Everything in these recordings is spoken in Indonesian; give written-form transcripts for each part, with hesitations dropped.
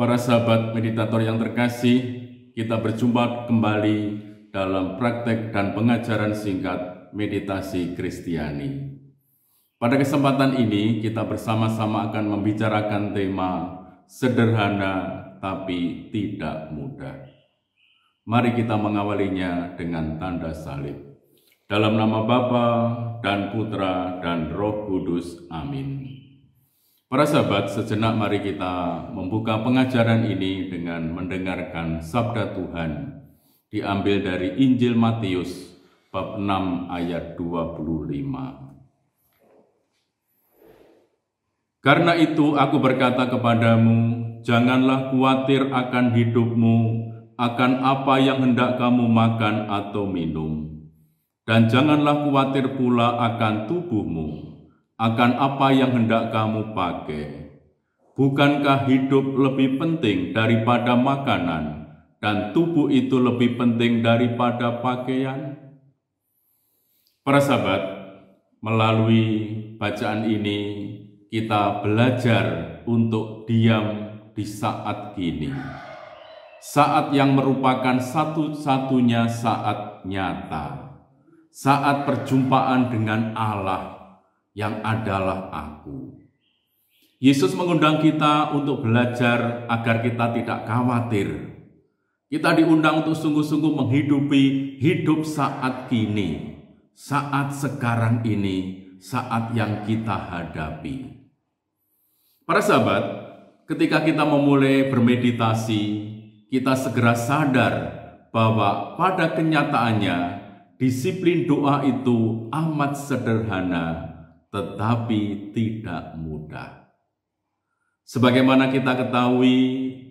Para sahabat meditator yang terkasih, kita berjumpa kembali dalam praktek dan pengajaran singkat meditasi Kristiani. Pada kesempatan ini, kita bersama-sama akan membicarakan tema sederhana tapi tidak mudah. Mari kita mengawalinya dengan tanda salib. Dalam nama Bapa dan Putra dan Roh Kudus. Amin. Para sahabat, sejenak mari kita membuka pengajaran ini dengan mendengarkan sabda Tuhan. Diambil dari Injil Matius, bab 6 ayat 25. Karena itu aku berkata kepadamu, janganlah khawatir akan hidupmu, akan apa yang hendak kamu makan atau minum. Dan janganlah khawatir pula akan tubuhmu, akan apa yang hendak kamu pakai. Bukankah hidup lebih penting daripada makanan, dan tubuh itu lebih penting daripada pakaian? Para sahabat, melalui bacaan ini kita belajar untuk diam di saat kini. Saat yang merupakan satu-satunya saat nyata. Saat perjumpaan dengan Allah yang adalah aku. Yesus mengundang kita untuk belajar agar kita tidak khawatir. Kita diundang untuk sungguh-sungguh menghidupi hidup saat kini, saat sekarang ini, saat yang kita hadapi. Para sahabat, ketika kita memulai bermeditasi, kita segera sadar bahwa pada kenyataannya disiplin doa itu amat sederhana, tetapi tidak mudah. Sebagaimana kita ketahui,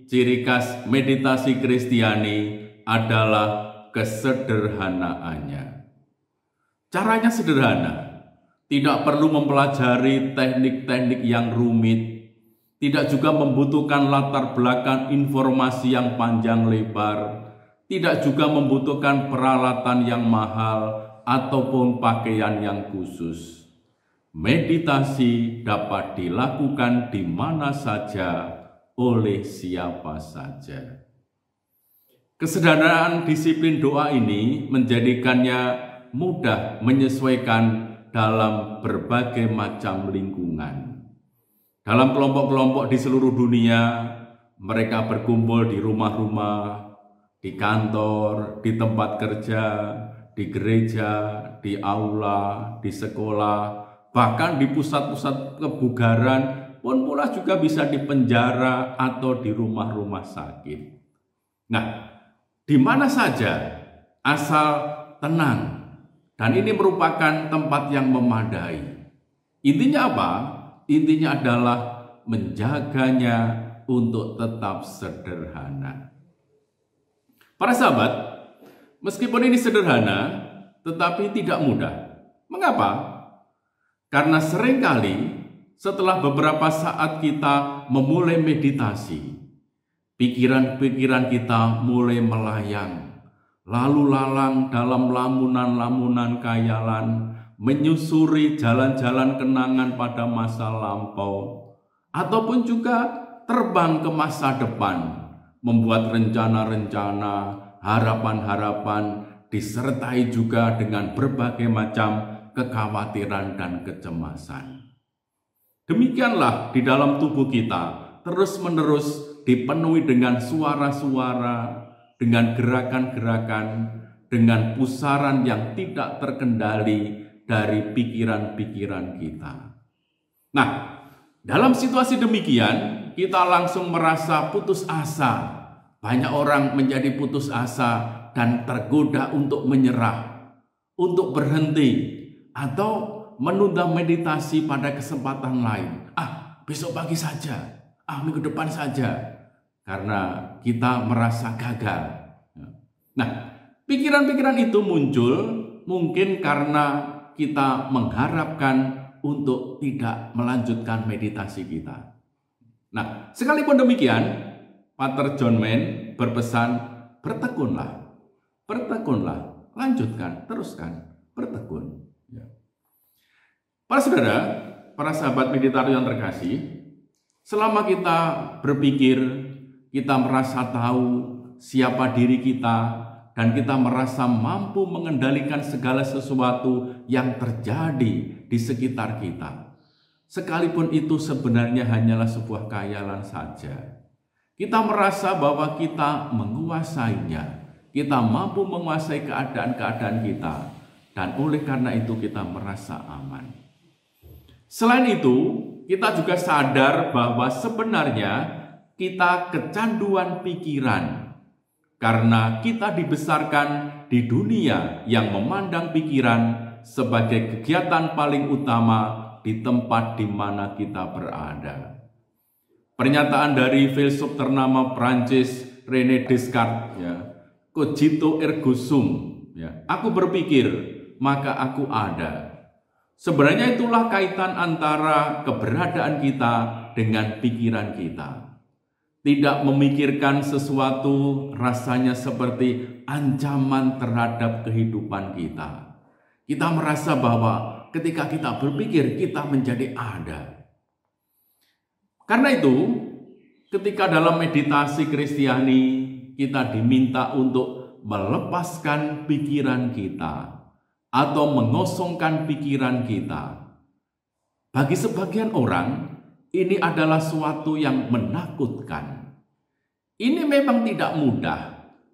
ciri khas meditasi Kristiani adalah kesederhanaannya. Caranya sederhana, tidak perlu mempelajari teknik-teknik yang rumit, tidak juga membutuhkan latar belakang informasi yang panjang lebar, tidak juga membutuhkan peralatan yang mahal ataupun pakaian yang khusus. Meditasi dapat dilakukan di mana saja, oleh siapa saja. Kesederhanaan disiplin doa ini menjadikannya mudah menyesuaikan dalam berbagai macam lingkungan. Dalam kelompok-kelompok di seluruh dunia, mereka berkumpul di rumah-rumah, di kantor, di tempat kerja, di gereja, di aula, di sekolah, bahkan di pusat-pusat kebugaran, pun pula juga bisa di penjara atau di rumah-rumah sakit. Nah, di mana saja asal tenang, dan ini merupakan tempat yang memadai. Intinya apa? Intinya adalah menjaganya untuk tetap sederhana. Para sahabat, meskipun ini sederhana, tetapi tidak mudah. Mengapa? Karena seringkali setelah beberapa saat kita memulai meditasi, pikiran-pikiran kita mulai melayang, lalu lalang dalam lamunan-lamunan khayalan, menyusuri jalan-jalan kenangan pada masa lampau, ataupun juga terbang ke masa depan, membuat rencana-rencana, harapan-harapan, disertai juga dengan berbagai macam kekhawatiran dan kecemasan. Demikianlah di dalam tubuh kita terus-menerus dipenuhi dengan suara-suara, dengan gerakan-gerakan, dengan pusaran yang tidak terkendali dari pikiran-pikiran kita. Nah, dalam situasi demikian, kita langsung merasa putus asa. Banyak orang menjadi putus asa dan tergoda untuk menyerah, untuk berhenti, atau menunda meditasi pada kesempatan lain. Besok pagi saja, minggu depan saja, karena kita merasa gagal. Nah, pikiran-pikiran itu muncul mungkin karena kita mengharapkan untuk tidak melanjutkan meditasi kita. Nah, sekalipun demikian, Pater John Main berpesan, bertekunlah, lanjutkan, teruskan, bertekun. Para saudara, para sahabat meditator yang terkasih, selama kita berpikir, kita merasa tahu siapa diri kita, dan kita merasa mampu mengendalikan segala sesuatu yang terjadi di sekitar kita. Sekalipun itu sebenarnya hanyalah sebuah khayalan saja. Kita merasa bahwa kita menguasainya. Kita mampu menguasai keadaan-keadaan kita. Dan oleh karena itu kita merasa aman. Selain itu, kita juga sadar bahwa sebenarnya kita kecanduan pikiran. Karena kita dibesarkan di dunia yang memandang pikiran sebagai kegiatan paling utama di tempat di mana kita berada. Pernyataan dari filsuf ternama Prancis René Descartes, cogito ergo sum, aku berpikir maka aku ada. Sebenarnya itulah kaitan antara keberadaan kita dengan pikiran kita. Tidak memikirkan sesuatu rasanya seperti ancaman terhadap kehidupan kita. Kita merasa bahwa ketika kita berpikir, kita menjadi ada. Karena itu, ketika dalam meditasi Kristiani, kita diminta untuk melepaskan pikiran kita atau mengosongkan pikiran kita. Bagi sebagian orang, ini adalah suatu yang menakutkan. Ini memang tidak mudah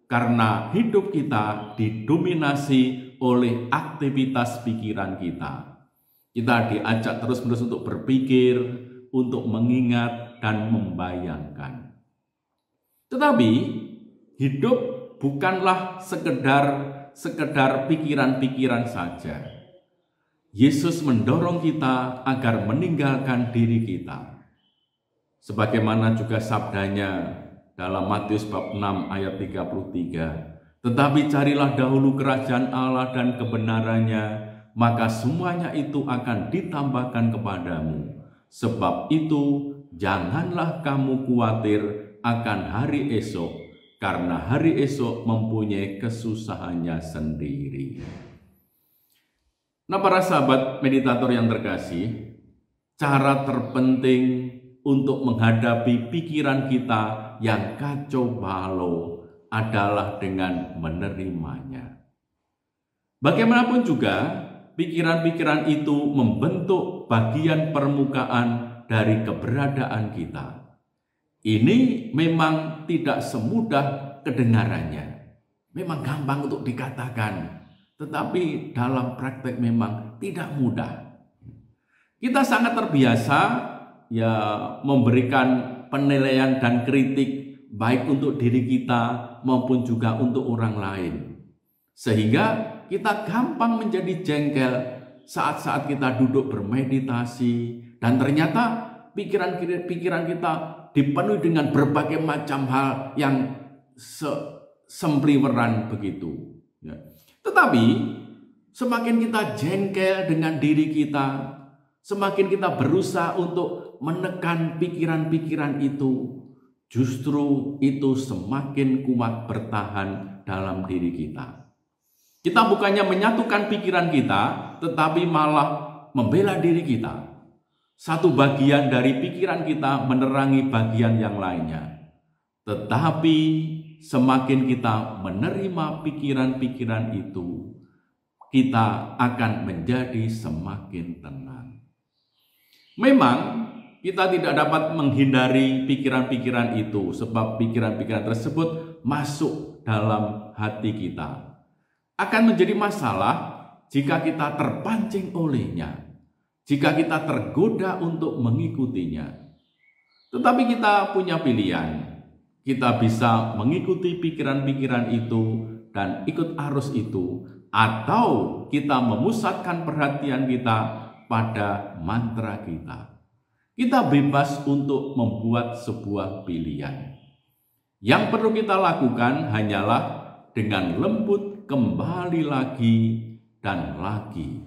karena hidup kita didominasi oleh aktivitas pikiran kita. Kita diajak terus-menerus untuk berpikir, untuk mengingat dan membayangkan. Tetapi hidup bukanlah sekedar pikiran-pikiran saja. Yesus mendorong kita agar meninggalkan diri kita. Sebagaimana juga sabdanya dalam Matius bab 6 ayat 33. Tetapi carilah dahulu kerajaan Allah dan kebenarannya, maka semuanya itu akan ditambahkan kepadamu. Sebab itu janganlah kamu khawatir akan hari esok, karena hari esok mempunyai kesusahannya sendiri. Nah, para sahabat meditator yang terkasih, cara terpenting untuk menghadapi pikiran kita yang kacau balau adalah dengan menerimanya. Bagaimanapun juga, pikiran-pikiran itu membentuk bagian permukaan dari keberadaan kita. Ini memang tidak semudah kedengarannya. Memang gampang untuk dikatakan, tetapi dalam praktek memang tidak mudah. Kita sangat terbiasa memberikan penilaian dan kritik baik untuk diri kita maupun juga untuk orang lain. Sehingga kita gampang menjadi jengkel saat-saat kita duduk bermeditasi dan ternyata pikiran kita dipenuhi dengan berbagai macam hal yang sempliweran begitu. Tetapi semakin kita jengkel dengan diri kita, semakin kita berusaha untuk menekan pikiran-pikiran itu, justru itu semakin kuat bertahan dalam diri kita. Kita bukannya menyatukan pikiran kita, tetapi malah membela diri kita. Satu bagian dari pikiran kita menerangi bagian yang lainnya. Tetapi semakin kita menerima pikiran-pikiran itu, kita akan menjadi semakin tenang. Memang kita tidak dapat menghindari pikiran-pikiran itu, sebab pikiran-pikiran tersebut masuk dalam hati kita. Akan menjadi masalah jika kita terpancing olehnya, jika kita tergoda untuk mengikutinya. Tetapi kita punya pilihan. Kita bisa mengikuti pikiran-pikiran itu dan ikut arus itu, atau kita memusatkan perhatian kita pada mantra kita. Kita bebas untuk membuat sebuah pilihan. Yang perlu kita lakukan hanyalah dengan lembut kembali lagi dan lagi,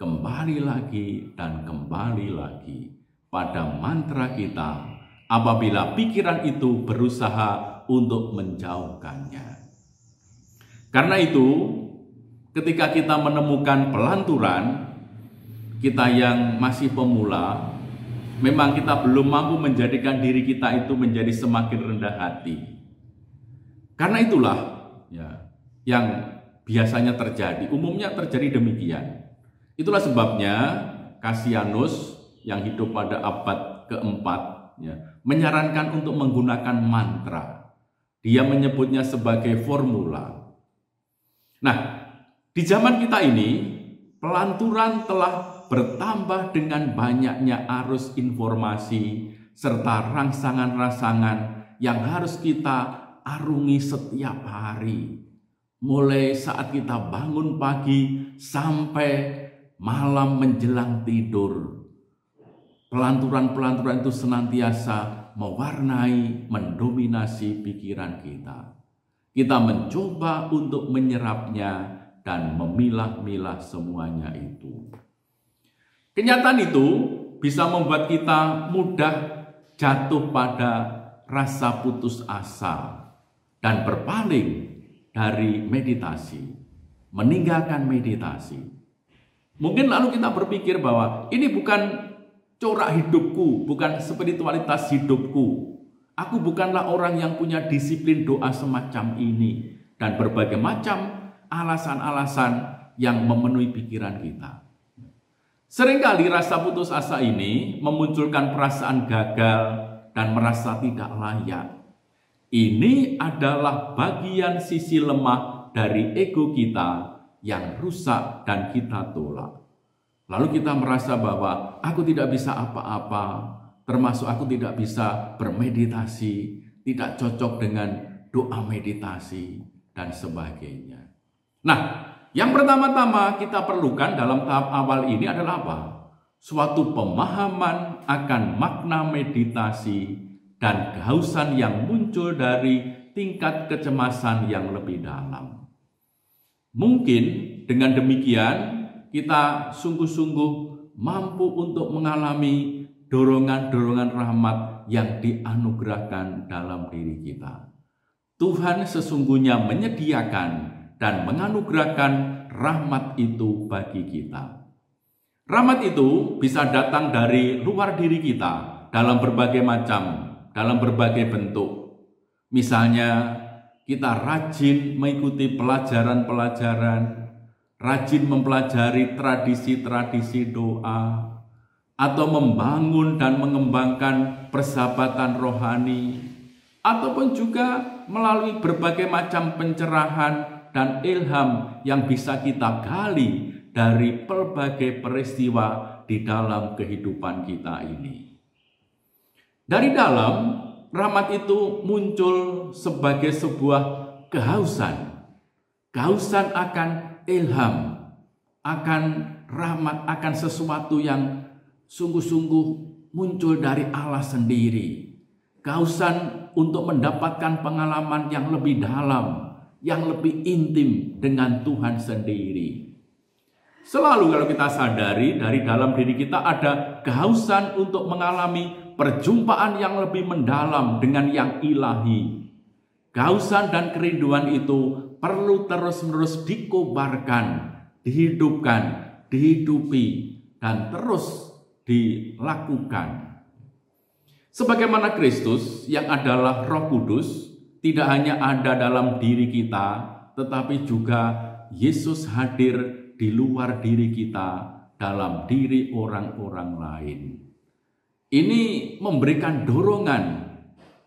kembali lagi dan kembali lagi pada mantra kita apabila pikiran itu berusaha untuk menjauhkannya. Karena itu, ketika kita menemukan pelanturan, kita yang masih pemula, memang kita belum mampu menjadikan diri kita itu menjadi semakin rendah hati. Karena itulah ya, yang biasanya terjadi, umumnya terjadi demikian. Itulah sebabnya Cassianus yang hidup pada abad keempat ya, menyarankan untuk menggunakan mantra. Dia menyebutnya sebagai formula. Nah, di zaman kita ini, pelanturan telah bertambah dengan banyaknya arus informasi serta rangsangan-rangsangan yang harus kita arungi setiap hari. Mulai saat kita bangun pagi sampai malam menjelang tidur. Pelanturan-pelanturan itu senantiasa mewarnai, mendominasi pikiran kita. Kita mencoba untuk menyerapnya dan memilah-milah semuanya itu. Kenyataan itu bisa membuat kita mudah jatuh pada rasa putus asa dan berpaling dari meditasi, meninggalkan meditasi. Mungkin lalu kita berpikir bahwa ini bukan corak hidupku, bukan spiritualitas hidupku. Aku bukanlah orang yang punya disiplin doa semacam ini. Dan berbagai macam alasan-alasan yang memenuhi pikiran kita. Seringkali rasa putus asa ini memunculkan perasaan gagal dan merasa tidak layak. Ini adalah bagian sisi lemah dari ego kita yang rusak dan kita tolak. Lalu kita merasa bahwa aku tidak bisa apa-apa, termasuk aku tidak bisa bermeditasi, tidak cocok dengan doa meditasi, dan sebagainya. Nah, yang pertama-tama kita perlukan dalam tahap awal ini adalah apa? Suatu pemahaman akan makna meditasi dan kehausan yang muncul dari tingkat kecemasan yang lebih dalam. Mungkin dengan demikian kita sungguh-sungguh mampu untuk mengalami dorongan-dorongan rahmat yang dianugerahkan dalam diri kita. Tuhan sesungguhnya menyediakan dan menganugerahkan rahmat itu bagi kita. Rahmat itu bisa datang dari luar diri kita dalam berbagai bentuk. Misalnya, kita rajin mengikuti pelajaran-pelajaran, rajin mempelajari tradisi-tradisi doa, atau membangun dan mengembangkan persahabatan rohani, ataupun juga melalui berbagai macam pencerahan dan ilham yang bisa kita gali dari berbagai peristiwa di dalam kehidupan kita ini. Dari dalam, rahmat itu muncul sebagai sebuah kehausan akan ilham, akan rahmat, akan sesuatu yang sungguh-sungguh muncul dari Allah sendiri. Kehausan untuk mendapatkan pengalaman yang lebih dalam, yang lebih intim dengan Tuhan sendiri. Selalu kalau kita sadari dari dalam diri kita ada kehausan untuk mengalami perjumpaan yang lebih mendalam dengan yang ilahi. Kehausan dan kerinduan itu perlu terus-menerus dikobarkan, dihidupkan, dihidupi, dan terus dilakukan. Sebagaimana Kristus yang adalah Roh Kudus tidak hanya ada dalam diri kita, tetapi juga Yesus hadir di luar diri kita dalam diri orang-orang lain. Ini memberikan dorongan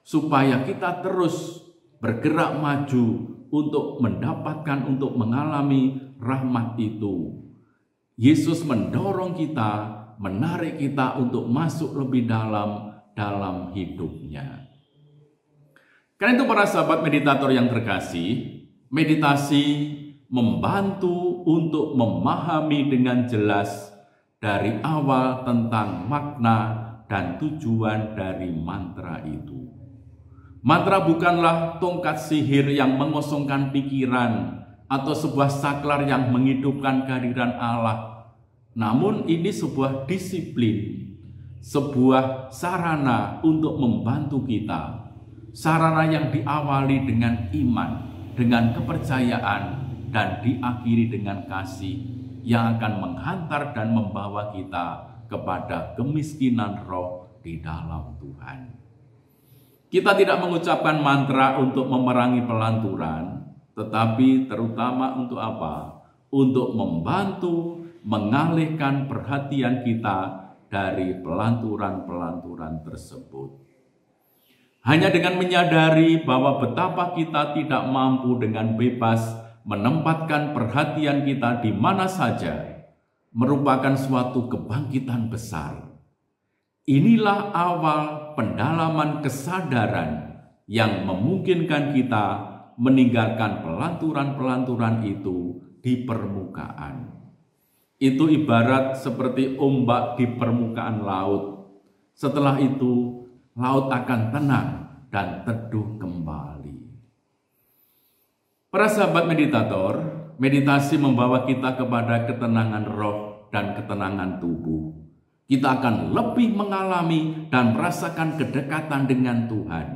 supaya kita terus bergerak maju untuk mendapatkan, untuk mengalami rahmat itu. Yesus mendorong kita, menarik kita untuk masuk lebih dalam hidupnya. Karena itu para sahabat meditator yang terkasih, meditasi membantu untuk memahami dengan jelas dari awal tentang makna dan tujuan dari mantra itu. Mantra bukanlah tongkat sihir yang mengosongkan pikiran atau sebuah saklar yang menghidupkan kehadiran Allah. Namun ini sebuah disiplin, sebuah sarana untuk membantu kita. Sarana yang diawali dengan iman, dengan kepercayaan, dan diakhiri dengan kasih yang akan menghantar dan membawa kita kepada kemiskinan roh di dalam Tuhan. Kita tidak mengucapkan mantra untuk memerangi pelanturan, tetapi terutama untuk apa? Untuk membantu mengalihkan perhatian kita dari pelanturan-pelanturan tersebut. Hanya dengan menyadari bahwa betapa kita tidak mampu dengan bebas menempatkan perhatian kita di mana saja, merupakan suatu kebangkitan besar. Inilah awal pendalaman kesadaran yang memungkinkan kita meninggalkan pelanturan-pelanturan itu di permukaan. Itu ibarat seperti ombak di permukaan laut. Setelah itu, laut akan tenang dan teduh kembali. Para sahabat meditator, meditasi membawa kita kepada ketenangan roh dan ketenangan tubuh. Kita akan lebih mengalami dan merasakan kedekatan dengan Tuhan.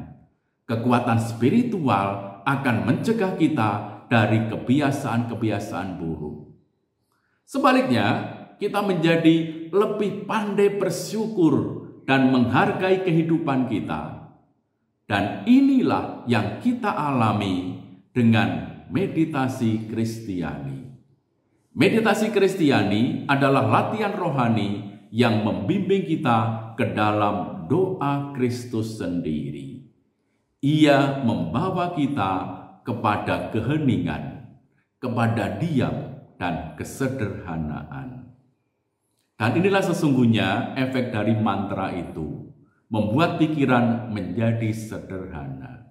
Kekuatan spiritual akan mencegah kita dari kebiasaan-kebiasaan buruk. Sebaliknya, kita menjadi lebih pandai bersyukur dan menghargai kehidupan kita. Dan inilah yang kita alami dengan meditasi Kristiani. Meditasi Kristiani adalah latihan rohani yang membimbing kita ke dalam doa Kristus sendiri. Ia membawa kita kepada keheningan, kepada diam dan kesederhanaan. Dan inilah sesungguhnya efek dari mantra itu, membuat pikiran menjadi sederhana.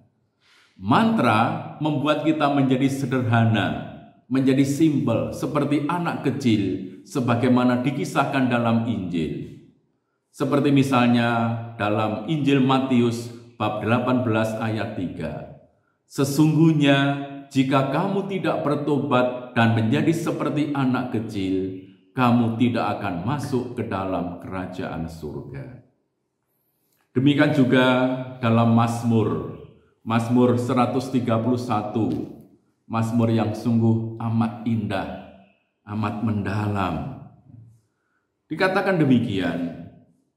Mantra membuat kita menjadi sederhana, menjadi simpel seperti anak kecil, sebagaimana dikisahkan dalam Injil. Seperti misalnya dalam Injil Matius bab 18 ayat 3. Sesungguhnya jika kamu tidak bertobat dan menjadi seperti anak kecil, kamu tidak akan masuk ke dalam kerajaan surga. Demikian juga dalam Mazmur 131, Mazmur yang sungguh amat indah, amat mendalam. Dikatakan demikian,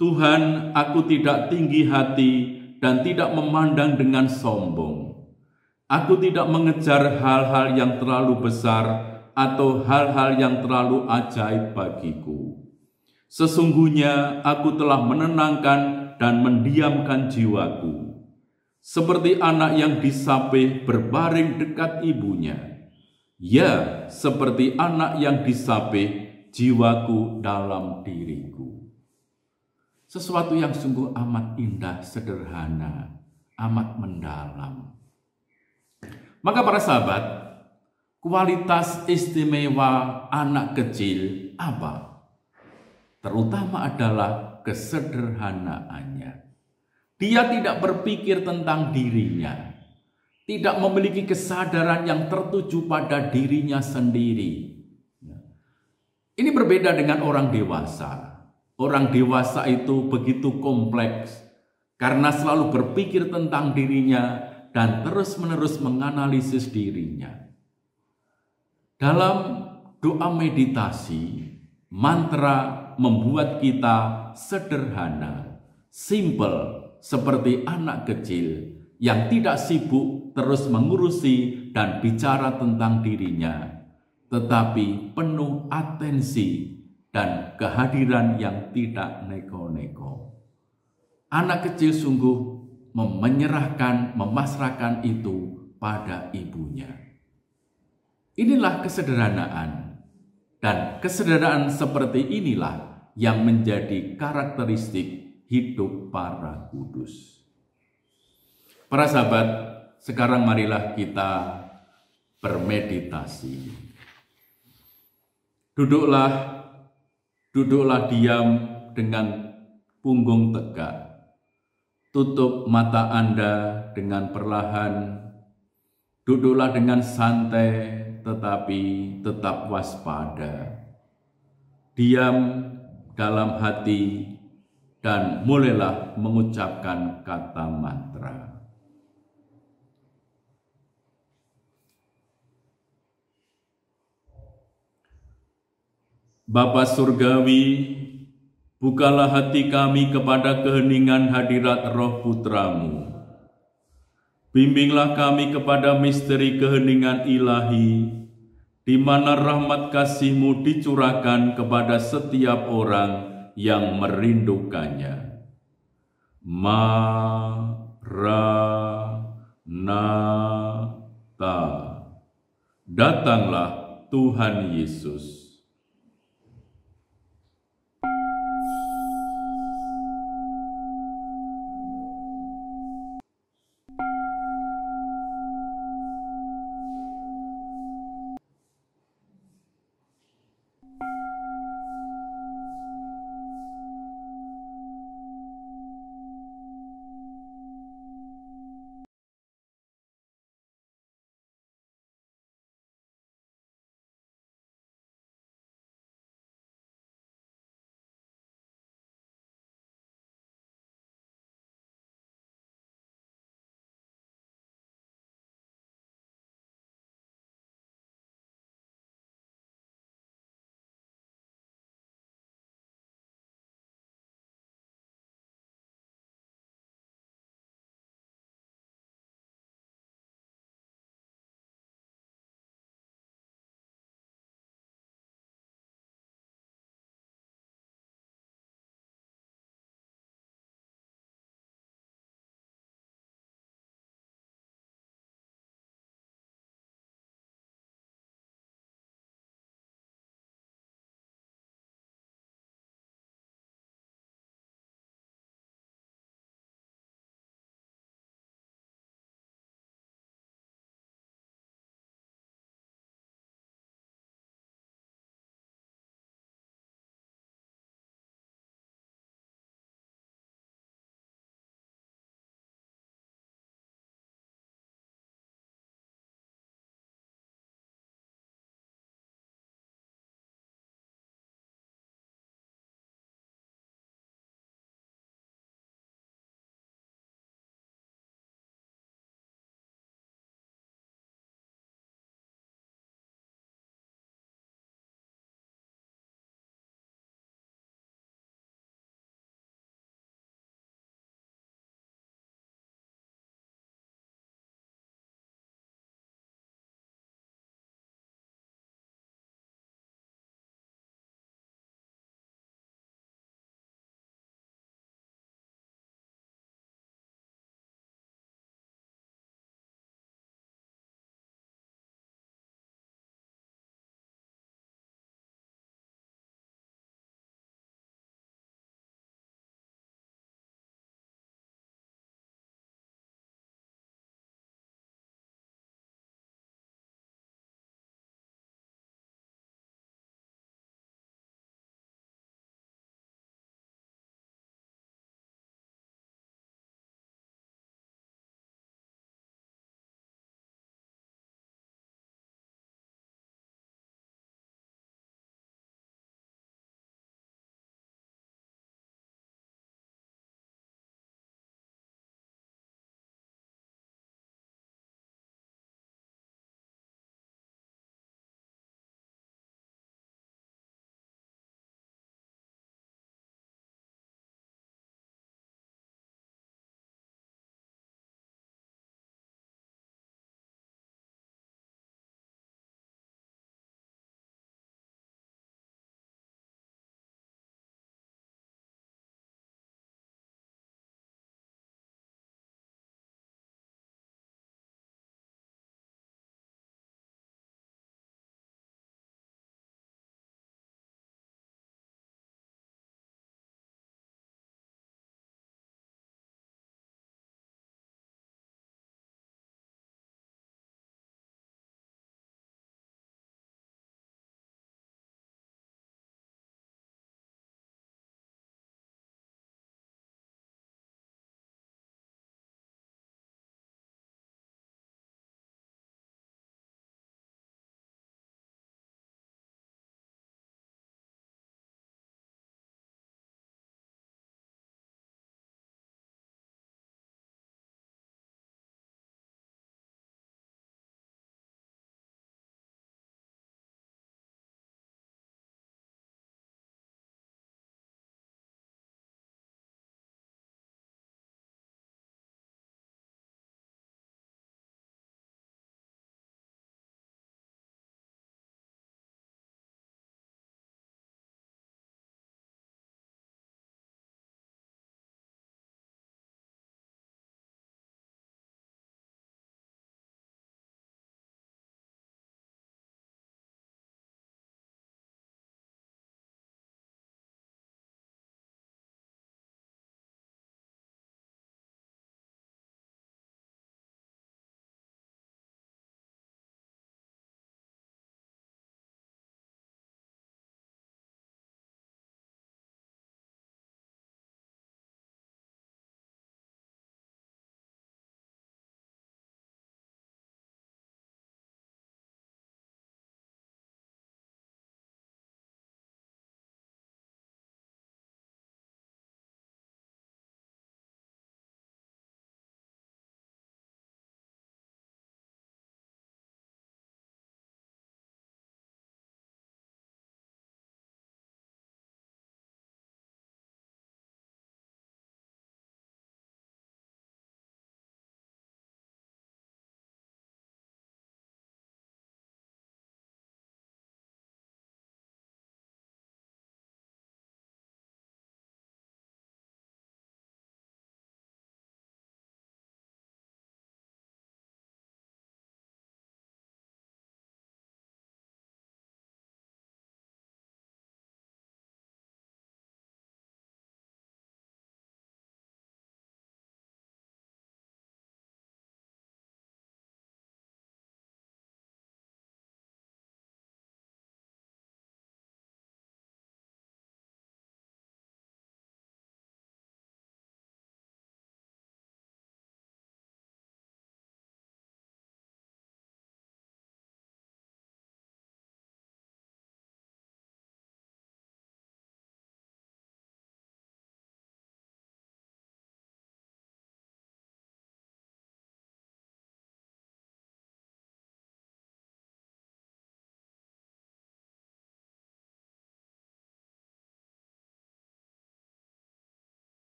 Tuhan, aku tidak tinggi hati dan tidak memandang dengan sombong. Aku tidak mengejar hal-hal yang terlalu besar atau hal-hal yang terlalu ajaib bagiku. Sesungguhnya aku telah menenangkan dan mendiamkan jiwaku, seperti anak yang disapih berbaring dekat ibunya. Ya, seperti anak yang disapih jiwaku dalam diriku. Sesuatu yang sungguh amat indah, sederhana, amat mendalam. Maka para sahabat, kualitas istimewa anak kecil apa? Terutama adalah kesederhanaannya. Dia tidak berpikir tentang dirinya, tidak memiliki kesadaran yang tertuju pada dirinya sendiri. Ini berbeda dengan orang dewasa. Orang dewasa itu begitu kompleks karena selalu berpikir tentang dirinya dan terus-menerus menganalisis dirinya. Dalam doa meditasi, mantra membuat kita sederhana, simple, seperti anak kecil yang tidak sibuk terus mengurusi dan bicara tentang dirinya, tetapi penuh atensi dan kehadiran yang tidak neko-neko. Anak kecil sungguh memasrahkan itu pada ibunya. Inilah kesederhanaan, dan kesederhanaan seperti inilah yang menjadi karakteristik hidup para kudus. Para sahabat, sekarang marilah kita bermeditasi. Duduklah diam dengan punggung tegak. Tutup mata Anda dengan perlahan. Duduklah dengan santai tetapi tetap waspada. Diam dalam hati dan mulailah mengucapkan kata mantra. Bapa Surgawi, Bukalah hati kami kepada keheningan hadirat Roh Putramu. Bimbinglah kami kepada misteri keheningan ilahi, di mana rahmat kasih-Mu dicurahkan kepada setiap orang yang merindukannya. Maranatha. Datanglah Tuhan Yesus.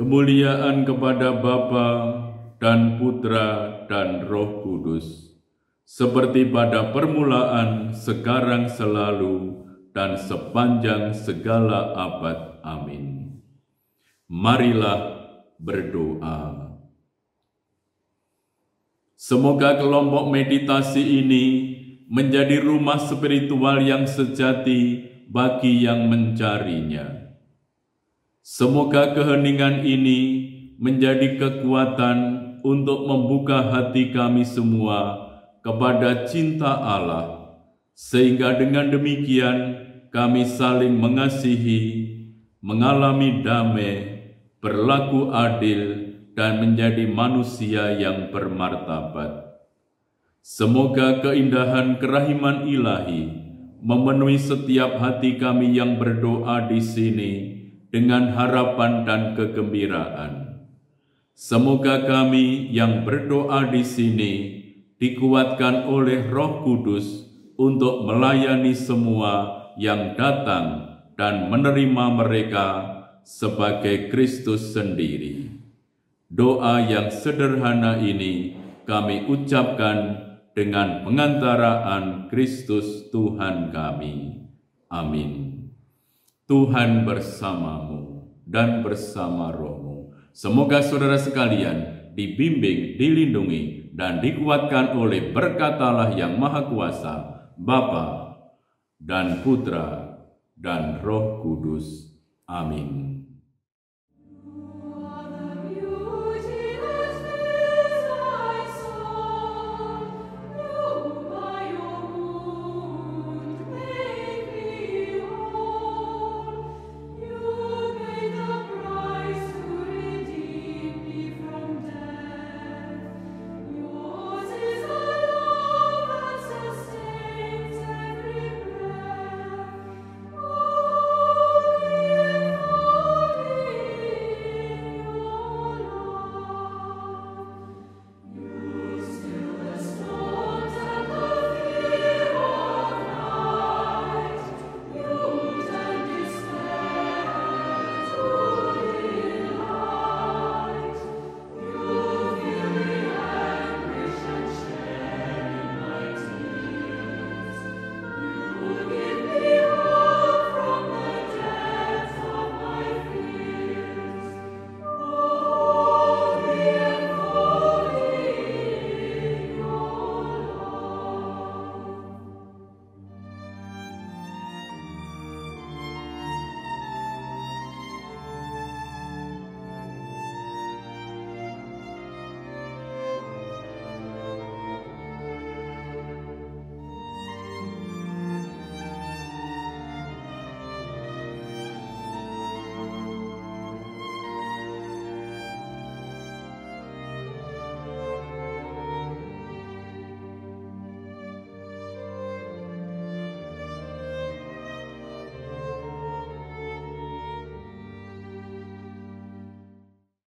Kemuliaan kepada Bapa dan Putra dan Roh Kudus, seperti pada permulaan, sekarang, selalu, dan sepanjang segala abad. Amin. Marilah berdoa. Semoga kelompok meditasi ini menjadi rumah spiritual yang sejati bagi yang mencarinya. Semoga keheningan ini menjadi kekuatan untuk membuka hati kami semua kepada cinta Allah, sehingga dengan demikian kami saling mengasihi, mengalami damai, berlaku adil, dan menjadi manusia yang bermartabat. Semoga keindahan kerahiman ilahi memenuhi setiap hati kami yang berdoa di sini dengan harapan dan kegembiraan. Semoga kami yang berdoa di sini dikuatkan oleh Roh Kudus untuk melayani semua yang datang dan menerima mereka sebagai Kristus sendiri. Doa yang sederhana ini kami ucapkan dengan pengantaraan Kristus Tuhan kami. Amin. Tuhan bersamamu dan bersama rohmu. Semoga saudara sekalian dibimbing, dilindungi, dan dikuatkan oleh berkat Allah yang Maha Kuasa, Bapa dan Putra dan Roh Kudus. Amin.